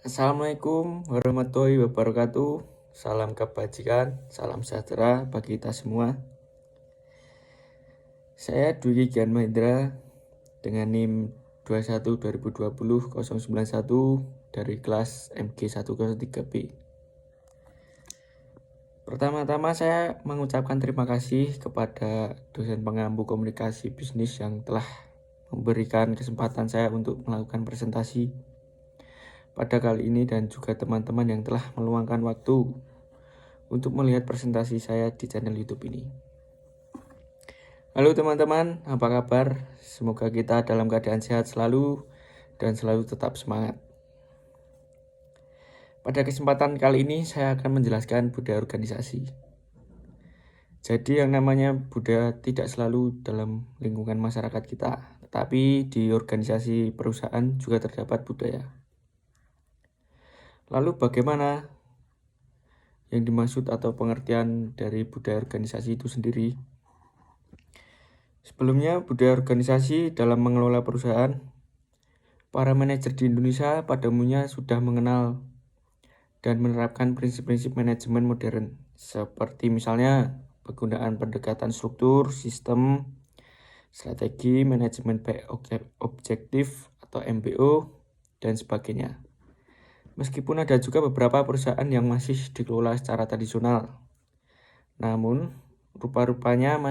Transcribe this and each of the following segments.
Assalamualaikum warahmatullahi wabarakatuh. Salam kebajikan, salam sejahtera bagi kita semua. Saya Dwi Gian Mahendra dengan NIM 21 2020 091 dari kelas MG103B. Pertama-tama saya mengucapkan terima kasih kepada dosen pengampu komunikasi bisnis yang telah memberikan kesempatan saya untuk melakukan presentasi pada kali ini, dan juga teman-teman yang telah meluangkan waktu untuk melihat presentasi saya di channel YouTube ini. Halo teman-teman, apa kabar? Semoga kita dalam keadaan sehat selalu dan selalu tetap semangat. Pada kesempatan kali ini saya akan menjelaskan budaya organisasi. Jadi yang namanya budaya tidak selalu dalam lingkungan masyarakat kita, tetapi di organisasi perusahaan juga terdapat budaya. Lalu bagaimana yang dimaksud atau pengertian dari budaya organisasi itu sendiri? Sebelumnya, budaya organisasi dalam mengelola perusahaan, para manajer di Indonesia pada umumnya sudah mengenal dan menerapkan prinsip-prinsip manajemen modern, seperti misalnya penggunaan pendekatan struktur, sistem, strategi, manajemen baik objektif atau MBO, dan sebagainya. Meskipun ada juga beberapa perusahaan yang masih dikelola secara tradisional, namun rupa-rupanya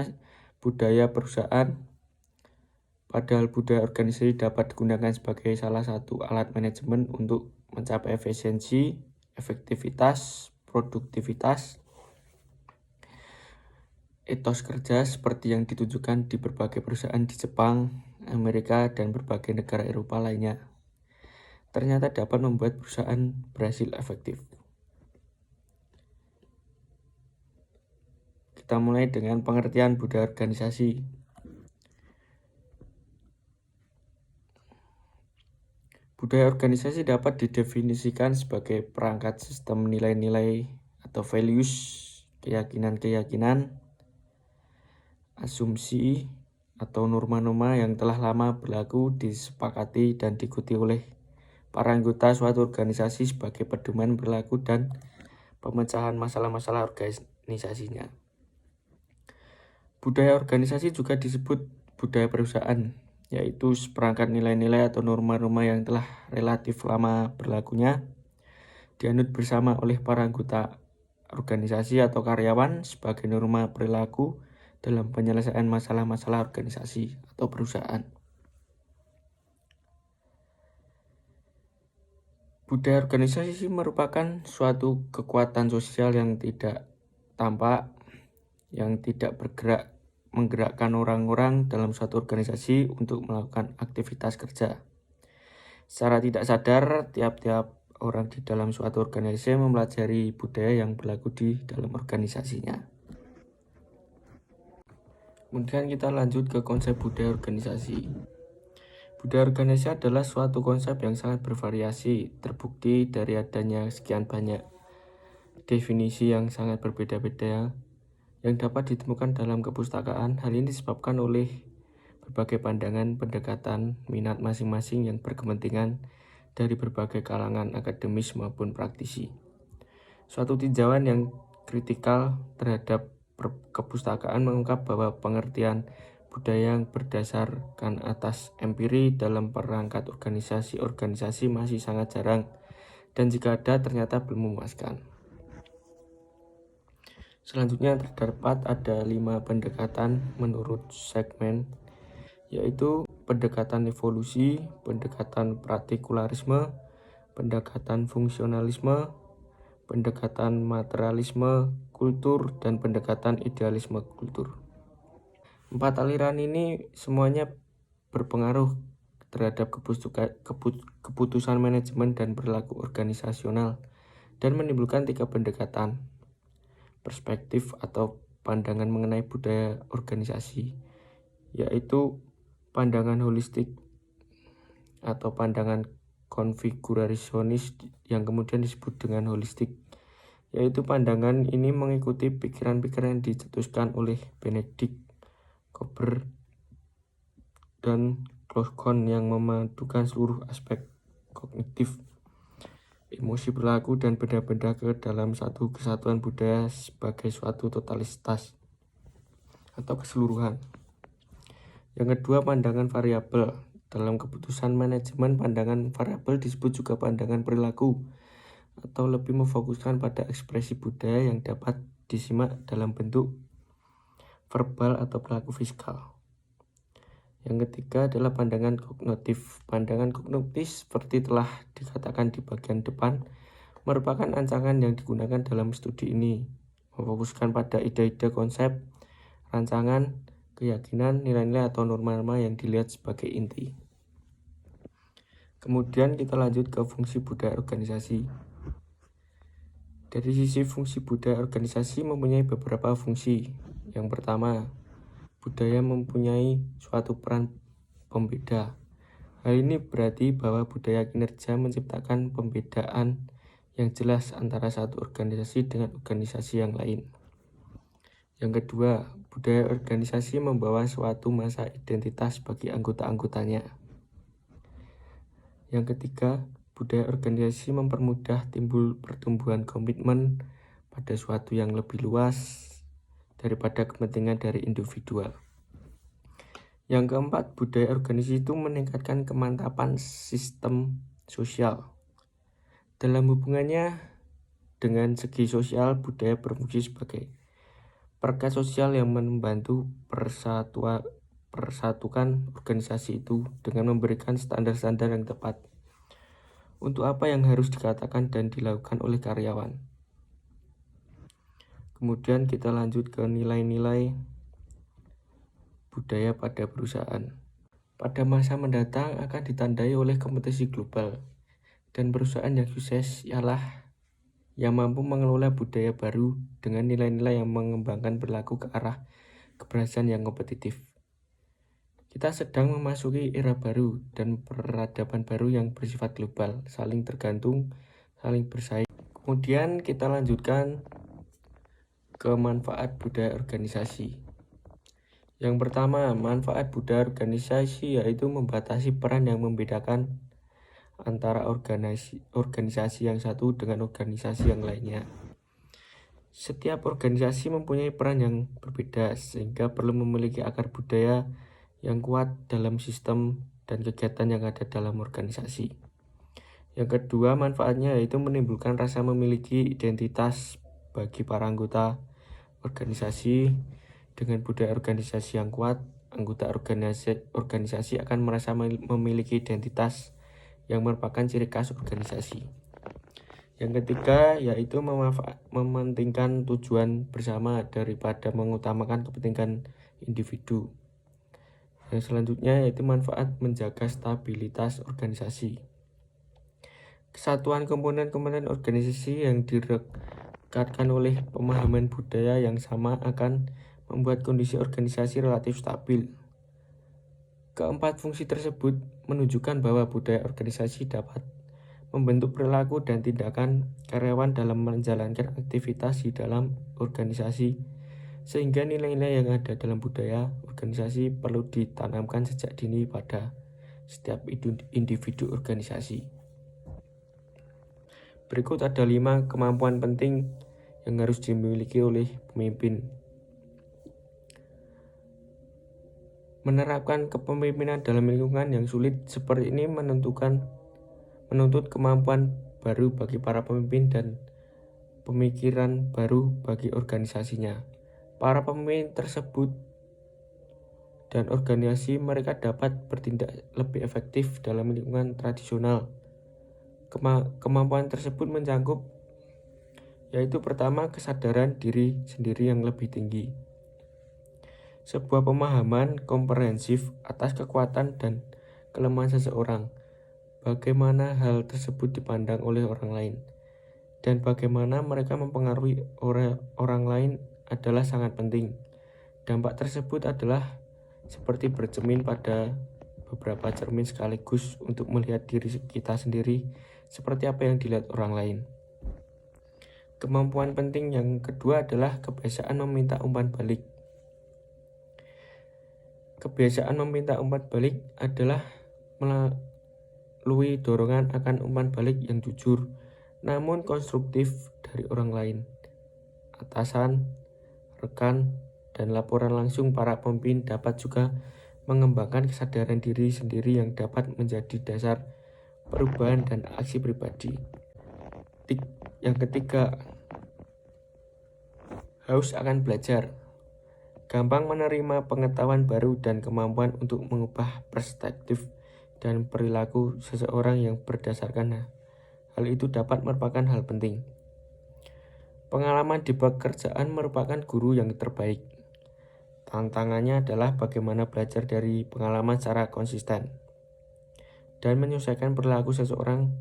budaya perusahaan, padahal budaya organisasi dapat digunakan sebagai salah satu alat manajemen untuk mencapai efisiensi, efektivitas, produktivitas, etos kerja seperti yang ditunjukkan di berbagai perusahaan di Jepang, Amerika, dan berbagai negara Eropa lainnya. Ternyata dapat membuat perusahaan berhasil efektif. Kita mulai dengan pengertian budaya organisasi. Budaya organisasi dapat didefinisikan sebagai perangkat sistem nilai-nilai atau values, keyakinan-keyakinan, asumsi, atau norma-norma yang telah lama berlaku, disepakati dan diikuti oleh para anggota suatu organisasi sebagai pedoman berlaku dan pemecahan masalah-masalah organisasinya. Budaya organisasi juga disebut budaya perusahaan, yaitu seperangkat nilai-nilai atau norma-norma yang telah relatif lama berlakunya, dianut bersama oleh para anggota organisasi atau karyawan sebagai norma perilaku dalam penyelesaian masalah-masalah organisasi atau perusahaan. Budaya organisasi merupakan suatu kekuatan sosial yang tidak tampak, yang tidak menggerakkan orang-orang dalam suatu organisasi untuk melakukan aktivitas kerja. Secara tidak sadar, tiap-tiap orang di dalam suatu organisasi mempelajari budaya yang berlaku di dalam organisasinya. Kemudian kita lanjut ke konsep budaya organisasi. Budaya organisasi adalah suatu konsep yang sangat bervariasi, terbukti dari adanya sekian banyak definisi yang sangat berbeda-beda yang dapat ditemukan dalam kepustakaan. Hal ini disebabkan oleh berbagai pandangan, pendekatan, minat masing-masing yang berkepentingan dari berbagai kalangan akademis maupun praktisi. Suatu tinjauan yang kritikal terhadap kepustakaan mengungkap bahwa pengertian budaya yang berdasarkan atas empiri dalam perangkat organisasi masih sangat jarang, dan jika ada ternyata belum memuaskan. Selanjutnya terdapat ada 5 pendekatan menurut segmen, yaitu pendekatan evolusi, pendekatan partikularisme, pendekatan fungsionalisme, pendekatan materialisme kultur, dan pendekatan idealisme kultur. 4 aliran ini semuanya berpengaruh terhadap keputusan manajemen dan perilaku organisasional dan menimbulkan 3 pendekatan perspektif atau pandangan mengenai budaya organisasi, yaitu pandangan holistik atau pandangan konfigurasionis yang kemudian disebut dengan holistik, yaitu pandangan ini mengikuti pikiran-pikiran yang dicetuskan oleh Benedict Kober dan Kloskon yang memadukan seluruh aspek kognitif, emosi, perilaku, dan benda-benda ke dalam satu kesatuan budaya sebagai suatu totalitas atau keseluruhan. Yang kedua, pandangan variabel. Dalam keputusan manajemen, pandangan variabel disebut juga pandangan perilaku atau lebih memfokuskan pada ekspresi budaya yang dapat disimak dalam bentuk verbal atau perilaku fiskal. Yang ketiga adalah pandangan kognitif. Pandangan kognitif seperti telah dikatakan di bagian depan merupakan rancangan yang digunakan dalam studi ini, memfokuskan pada ide-ide, konsep, rancangan, keyakinan, nilai-nilai atau norma-norma yang dilihat sebagai inti. Kemudian kita lanjut ke fungsi budaya organisasi. Dari sisi fungsi budaya organisasi mempunyai beberapa fungsi. Yang pertama, budaya mempunyai suatu peran pembeda. Hal ini berarti bahwa budaya kinerja menciptakan pembedaan yang jelas antara satu organisasi dengan organisasi yang lain. Yang kedua, budaya organisasi membawa suatu masa identitas bagi anggota-anggotanya. Yang ketiga, budaya organisasi mempermudah timbul pertumbuhan komitmen pada suatu yang lebih luas daripada kepentingan dari individual. Yang keempat, budaya organisasi itu meningkatkan kemantapan sistem sosial. Dalam hubungannya dengan segi sosial, budaya berfungsi sebagai perekat sosial yang membantu persatukan organisasi itu dengan memberikan standar-standar yang tepat untuk apa yang harus dikatakan dan dilakukan oleh karyawan. Kemudian kita lanjut ke nilai-nilai budaya pada perusahaan. Pada masa mendatang akan ditandai oleh kompetisi global, dan perusahaan yang sukses ialah yang mampu mengelola budaya baru dengan nilai-nilai yang mengembangkan perilaku ke arah keberhasilan yang kompetitif. Kita sedang memasuki era baru dan peradaban baru yang bersifat global, saling tergantung, saling bersaing. Kemudian kita lanjutkan ke manfaat budaya organisasi. Yang pertama, manfaat budaya organisasi yaitu membatasi peran yang membedakan antara organisasi yang satu dengan organisasi yang lainnya. Setiap organisasi mempunyai peran yang berbeda sehingga perlu memiliki akar budaya yang kuat dalam sistem dan kegiatan yang ada dalam organisasi. Yang kedua, manfaatnya yaitu menimbulkan rasa memiliki identitas bagi para anggota organisasi. Dengan budaya organisasi yang kuat, anggota organisasi akan merasa memiliki identitas yang merupakan ciri khas organisasi. Yang ketiga yaitu mementingkan tujuan bersama daripada mengutamakan kepentingan individu. Yang selanjutnya yaitu manfaat menjaga stabilitas organisasi. Kesatuan komponen-komponen organisasi yang direkatkan oleh pemahaman budaya yang sama akan membuat kondisi organisasi relatif stabil. Keempat fungsi tersebut menunjukkan bahwa budaya organisasi dapat membentuk perilaku dan tindakan karyawan dalam menjalankan aktivitas di dalam organisasi, sehingga nilai-nilai yang ada dalam budaya organisasi perlu ditanamkan sejak dini pada setiap individu organisasi. Berikut ada 5 kemampuan penting yang harus dimiliki oleh pemimpin. Menerapkan kepemimpinan dalam lingkungan yang sulit seperti ini menuntut kemampuan baru bagi para pemimpin dan pemikiran baru bagi organisasinya. Para pemimpin tersebut dan organisasi mereka dapat bertindak lebih efektif dalam lingkungan tradisional. Kemampuan tersebut mencakup yaitu pertama, kesadaran diri sendiri yang lebih tinggi. Sebuah pemahaman komprehensif atas kekuatan dan kelemahan seseorang, bagaimana hal tersebut dipandang oleh orang lain, dan bagaimana mereka mempengaruhi orang lain adalah sangat penting. Dampak tersebut adalah seperti bercermin pada beberapa cermin sekaligus untuk melihat diri kita sendiri seperti apa yang dilihat orang lain. Kemampuan penting yang kedua adalah kebiasaan meminta umpan balik. Kebiasaan meminta umpan balik adalah melalui dorongan akan umpan balik yang jujur namun konstruktif dari orang lain, atasan, rekan, dan laporan langsung para pemimpin dapat juga mengembangkan kesadaran diri sendiri yang dapat menjadi dasar perubahan dan aksi pribadi. Yang ketiga, haus akan belajar. Gampang menerima pengetahuan baru dan kemampuan untuk mengubah perspektif dan perilaku seseorang yang berdasarkan hal itu dapat merupakan hal penting. Pengalaman di pekerjaan merupakan guru yang terbaik. Tantangannya adalah bagaimana belajar dari pengalaman secara konsisten dan menyesuaikan perilaku seseorang.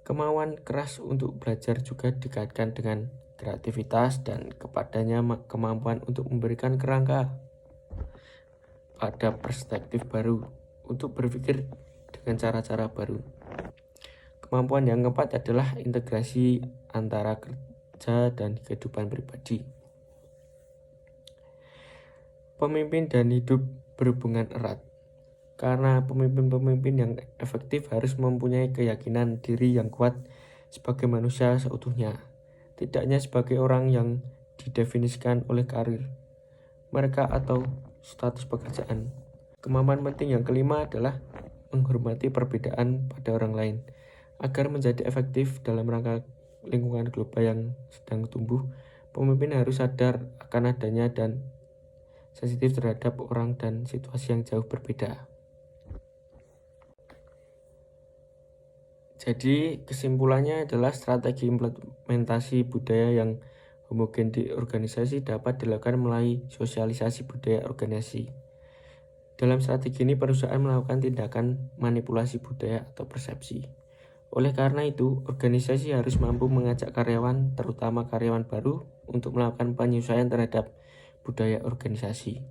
Kemauan keras untuk belajar juga dikaitkan dengan kreativitas dan kepadanya kemampuan untuk memberikan kerangka pada perspektif baru untuk berpikir dengan cara-cara baru. Kemampuan yang keempat adalah integrasi antara kerja dan kehidupan pribadi. Pemimpin dan hidup berhubungan erat, karena pemimpin-pemimpin yang efektif harus mempunyai keyakinan diri yang kuat sebagai manusia seutuhnya, tidak hanya sebagai orang yang didefinisikan oleh karir mereka atau status pekerjaan. Kemampuan penting yang kelima adalah menghormati perbedaan pada orang lain. Agar menjadi efektif dalam rangka lingkungan global yang sedang tumbuh, pemimpin harus sadar akan adanya dan sensitif terhadap orang dan situasi yang jauh berbeda. Jadi kesimpulannya adalah strategi implementasi budaya yang homogen di organisasi dapat dilakukan melalui sosialisasi budaya organisasi. Dalam strategi ini perusahaan melakukan tindakan manipulasi budaya atau persepsi. Oleh karena itu, organisasi harus mampu mengajak karyawan, terutama karyawan baru, untuk melakukan penyesuaian terhadap budaya organisasi.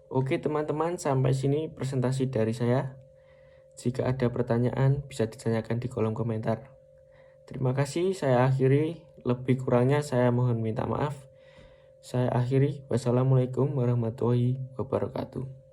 Oke teman-teman, sampai sini presentasi dari saya. Jika ada pertanyaan, bisa ditanyakan di kolom komentar. Terima kasih, saya akhiri. Lebih kurangnya saya mohon minta maaf. Saya akhiri. Wassalamualaikum warahmatullahi wabarakatuh.